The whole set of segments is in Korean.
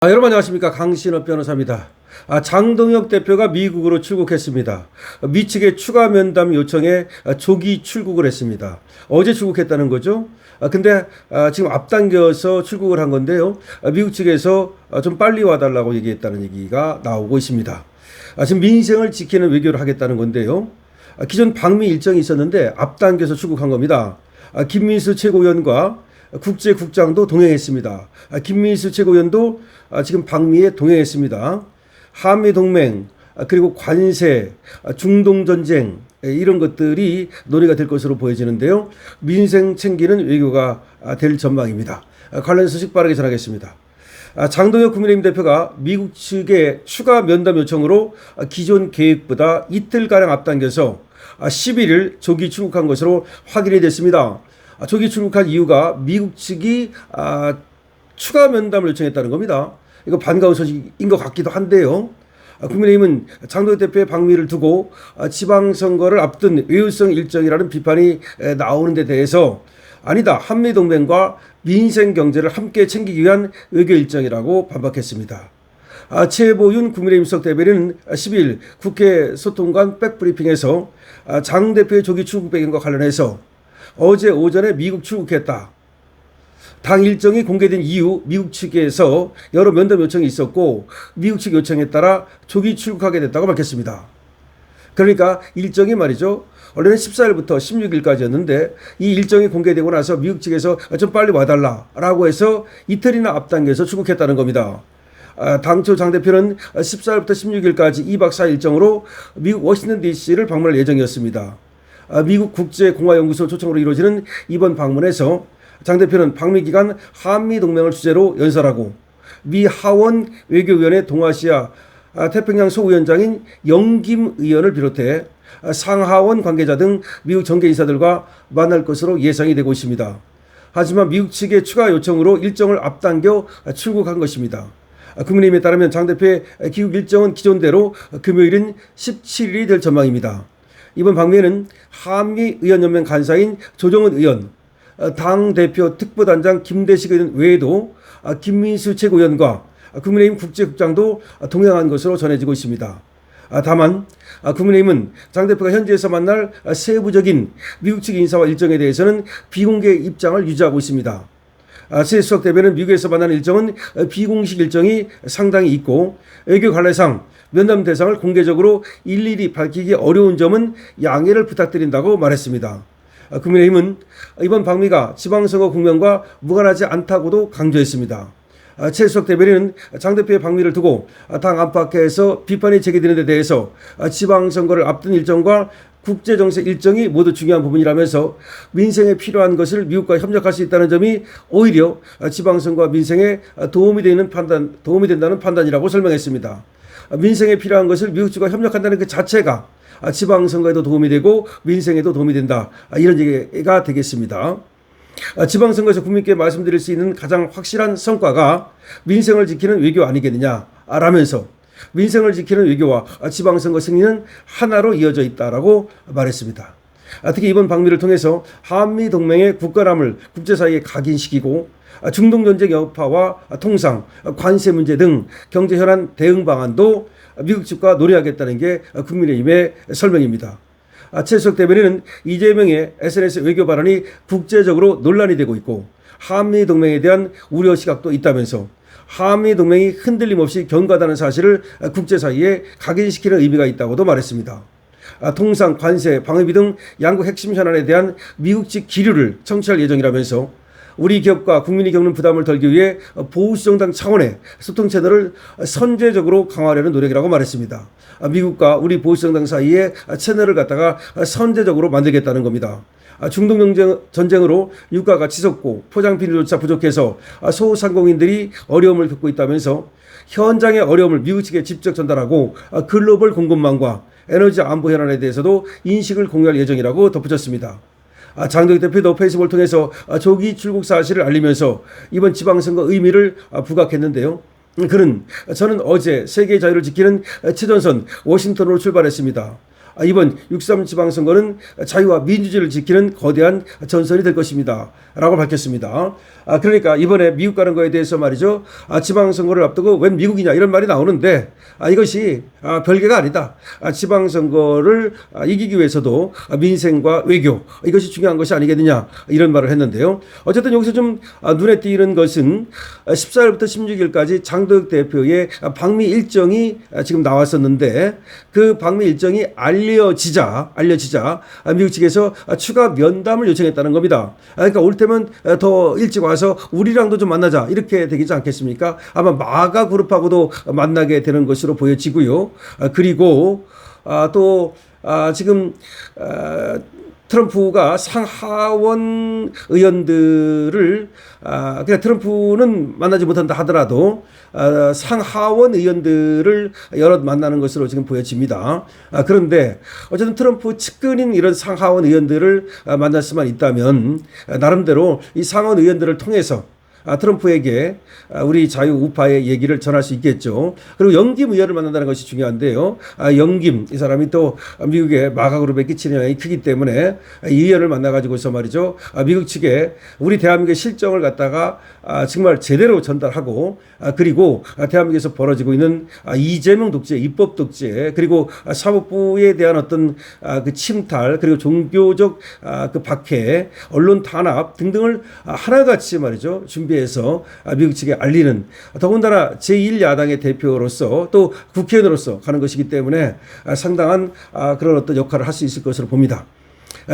여러분 안녕하십니까. 강신업 변호사입니다. 장동혁 대표가 미국으로 출국했습니다. 미 측의 추가 면담 요청에 조기 출국을 했습니다. 어제 출국했다는 거죠. 근데 지금 앞당겨서 출국을 한 건데요. 미국 측에서 좀 빨리 와달라고 얘기했다는 얘기가 나오고 있습니다. 지금 민생을 지키는 외교를 하겠다는 건데요. 기존 방미 일정이 있었는데 앞당겨서 출국한 겁니다. 김민수 최고위원과 국제국장도 동행했습니다. 김민수 최고위원도 지금 방미에 동행했습니다. 한미동맹, 그리고 관세, 중동전쟁 이런 것들이 논의가 될 것으로 보여지는데요. 민생 챙기는 외교가 될 전망입니다. 관련 소식 빠르게 전하겠습니다. 장동혁 국민의힘 대표가 미국 측의 추가 면담 요청으로 기존 계획보다 이틀가량 앞당겨서 11일 조기 출국한 것으로 확인이 됐습니다. 조기 출국한 이유가 미국 측이 추가 면담을 요청했다는 겁니다. 이거 반가운 소식인 것 같기도 한데요. 국민의힘은 장동혁 대표의 방미를 두고 지방선거를 앞둔 외유성 일정이라는 비판이 나오는 데 대해서 아니다, 한미동맹과 민생경제를 함께 챙기기 위한 외교 일정이라고 반박했습니다. 최보윤 국민의힘 수석 대변인은 10일 국회 소통관 백브리핑에서 장 대표의 조기 출국 배경과 관련해서 어제 오전에 미국 출국했다. 당 일정이 공개된 이후 미국 측에서 여러 면담 요청이 있었고 미국 측 요청에 따라 조기 출국하게 됐다고 밝혔습니다. 그러니까 일정이 말이죠. 원래는 14일부터 16일까지였는데 이 일정이 공개되고 나서 미국 측에서 좀 빨리 와달라라고 해서 이틀이나 앞당겨서 출국했다는 겁니다. 당초 장 대표는 14일부터 16일까지 2박 4일 일정으로 미국 워싱턴 DC를 방문할 예정이었습니다. 미국 국제공화연구소 초청으로 이루어지는 이번 방문에서 장 대표는 방미 기간 한미동맹을 주제로 연설하고 미 하원 외교위원회 동아시아 태평양 소위원장인 영김 의원을 비롯해 상하원 관계자 등 미국 정계 인사들과 만날 것으로 예상이 되고 있습니다. 하지만 미국 측의 추가 요청으로 일정을 앞당겨 출국한 것입니다. 국민의힘에 따르면 장 대표의 귀국 일정은 기존대로 금요일인 17일이 될 전망입니다. 이번 방미에는 한미의원연맹 간사인 조정은 의원, 당대표 특보단장 김대식 의원 외에도 김민수 최고위원과 국민의힘 국제국장도 동행한 것으로 전해지고 있습니다. 다만 국민의힘은 장 대표가 현지에서 만날 세부적인 미국 측 인사와 일정에 대해서는 비공개 입장을 유지하고 있습니다. 최 수석 대변인 미국에서 만나는 일정은 비공식 일정이 상당히 있고 외교 관례상 면담 대상을 공개적으로 일일이 밝히기 어려운 점은 양해를 부탁드린다고 말했습니다. 국민의힘은 이번 방미가 지방선거 국면과 무관하지 않다고도 강조했습니다. 최 수석 대변인은 장 대표의 방미를 두고 당 안팎에서 비판이 제기되는 데 대해서 지방선거를 앞둔 일정과 국제정세 일정이 모두 중요한 부분이라면서 민생에 필요한 것을 미국과 협력할 수 있다는 점이 오히려 지방선거와 민생에 도움이 된다는 판단이라고 설명했습니다. 민생에 필요한 것을 미국 측과 협력한다는 그 자체가 지방선거에도 도움이 되고 민생에도 도움이 된다. 이런 얘기가 되겠습니다. 지방선거에서 국민께 말씀드릴 수 있는 가장 확실한 성과가 민생을 지키는 외교 아니겠느냐라면서 민생을 지키는 외교와 지방선거 승리는 하나로 이어져 있다라고 말했습니다. 특히 이번 방미를 통해서 한미동맹의 국가람을 국제사회에 각인시키고 중동전쟁 여파와 통상, 관세 문제 등 경제현안 대응 방안도 미국 측과 논의하겠다는 게 국민의힘의 설명입니다. 최수석 대변인은 이재명의 SNS 외교 발언이 국제적으로 논란이 되고 있고 한미동맹에 대한 우려 시각도 있다면서 한미동맹이 흔들림 없이 견고하다는 사실을 국제사회에 각인시키는 의미가 있다고도 말했습니다. 통상, 관세, 방위비 등 양국 핵심 현안에 대한 미국 측 기류를 청취할 예정이라면서 우리 기업과 국민이 겪는 부담을 덜기 위해 보수정당 차원의 소통 채널을 선제적으로 강화하려는 노력이라고 말했습니다. 미국과 우리 보수정당 사이에 채널을 갖다가 선제적으로 만들겠다는 겁니다. 중동 전쟁으로 유가가 치솟고 포장비료조차 부족해서 소상공인들이 어려움을 겪고 있다면서 현장의 어려움을 미국 측에 직접 전달하고 글로벌 공급망과 에너지 안보 현안에 대해서도 인식을 공유할 예정이라고 덧붙였습니다. 장동혁 대표도 페이스북을 통해서 조기 출국 사실을 알리면서 이번 지방선거 의미를 부각했는데요. 저는 어제 세계의 자유를 지키는 최전선 워싱턴으로 출발했습니다. 이번 6.3 지방선거는 자유와 민주주의를 지키는 거대한 전선이 될 것입니다. 라고 밝혔습니다. 그러니까 이번에 미국 가는 거에 대해서 말이죠. 지방선거를 앞두고 웬 미국이냐 이런 말이 나오는데 이것이 별개가 아니다. 지방선거를 이기기 위해서도 민생과 외교 이것이 중요한 것이 아니겠느냐 이런 말을 했는데요. 어쨌든 여기서 좀 눈에 띄는 것은 14일부터 16일까지 장도혁 대표의 방미 일정이 지금 나왔었는데 그 방미 일정이 알려지자 미국 측에서 추가 면담을 요청했다는 겁니다. 그러니까 올 때면 더 일찍 와서 우리랑도 좀 만나자 이렇게 되지 않겠습니까? 아마 마가 그룹하고도 만나게 되는 것으로 보여지고요. 그리고 또 지금 트럼프가 상하원 의원들을 그러니까 트럼프는 만나지 못한다 하더라도 상하원 의원들을 여럿 만나는 것으로 지금 보여집니다. 그런데 어쨌든 트럼프 측근인 이런 상하원 의원들을 만날 수만 있다면 나름대로 이 상하원 의원들을 통해서 트럼프에게 우리 자유 우파의 얘기를 전할 수 있겠죠. 그리고 영김 의원을 만난다는 것이 중요한데요. 영김 이 사람이 또 미국의 마가 그룹에 끼치는 영향이 크기 때문에 이 의원을 만나가지고서 말이죠. 미국 측에 우리 대한민국의 실정을 갖다가 정말 제대로 전달하고 그리고 대한민국에서 벌어지고 있는 이재명 독재, 입법 독재 그리고 사법부에 대한 어떤 그 침탈 그리고 종교적 그 박해, 언론 탄압 등등을 하나같이 말이죠. 준비해서 미국 측에 알리는 더군다나 제1야당의 대표로서 또 국회의원으로서 가는 것이기 때문에 상당한 그런 어떤 역할을 할 수 있을 것으로 봅니다.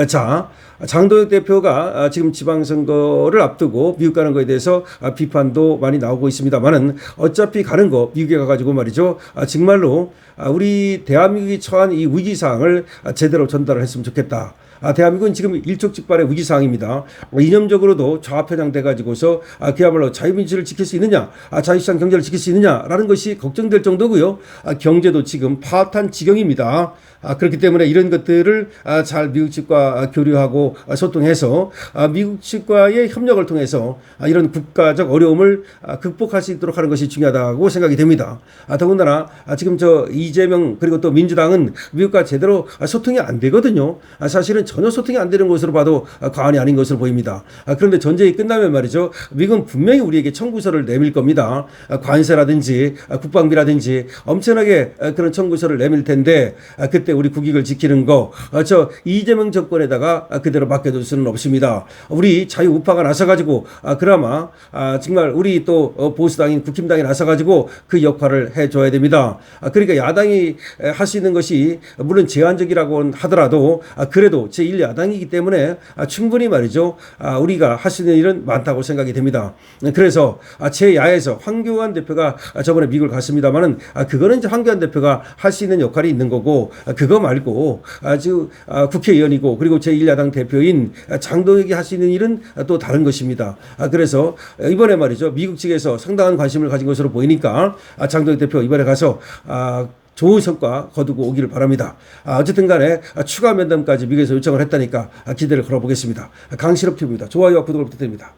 자, 장도혁 대표가 지금 지방선거를 앞두고 미국 가는 거에 대해서 비판도 많이 나오고 있습니다만은 어차피 가는 거 미국에 가가지고 말이죠. 정말로 우리 대한민국이 처한 이 위기상을 제대로 전달을 했으면 좋겠다. 대한민국은 지금 일촉즉발의 위기상황입니다. 이념적으로도 좌편향돼 가지고서 그야말로 자유민주를 지킬 수 있느냐, 자유시장 경제를 지킬 수 있느냐라는 것이 걱정될 정도고요. 경제도 지금 파탄 지경입니다. 그렇기 때문에 이런 것들을 잘 미국 측과 교류하고 소통해서 미국 측과의 협력을 통해서 이런 국가적 어려움을 극복할 수 있도록 하는 것이 중요하다고 생각이 됩니다. 더군다나 지금 저 이재명 그리고 또 민주당은 미국과 제대로 소통이 안 되거든요. 사실은 전혀 소통이 안 되는 것으로 봐도 과언이 아닌 것으로 보입니다. 그런데 전쟁이 끝나면 말이죠. 미국은 분명히 우리에게 청구서를 내밀 겁니다. 관세라든지 국방비라든지 엄청나게 그런 청구서를 내밀 텐데 그때 우리 국익을 지키는 거 저 이재명 정권에다가 그대로 맡겨둘 수는 없습니다. 우리 자유우파가 나서가지고 그나마 정말 우리 또 보수당인 국힘당이 나서가지고 그 역할을 해줘야 됩니다. 그러니까 야당이 할 수 있는 것이 물론 제한적이라고 하더라도 그래도 제1야당이기 때문에 충분히 말이죠. 우리가 할 수 있는 일은 많다고 생각이 됩니다. 그래서 제야에서 황교안 대표가 저번에 미국을 갔습니다만은 그거는 이제 황교안 대표가 할 수 있는 역할이 있는 거고 그거 말고 아주 국회의원이고 그리고 제1야당 대표인 장도혁이 할 수 있는 일은 또 다른 것입니다. 그래서 이번에 말이죠. 미국 측에서 상당한 관심을 가진 것으로 보이니까 장도혁 대표 이번에 가서 좋은 성과 거두고 오기를 바랍니다. 어쨌든 간에 추가 면담까지 미국에서 요청을 했다니까 기대를 걸어보겠습니다. 강실업 TV입니다. 좋아요와 구독을 부탁드립니다.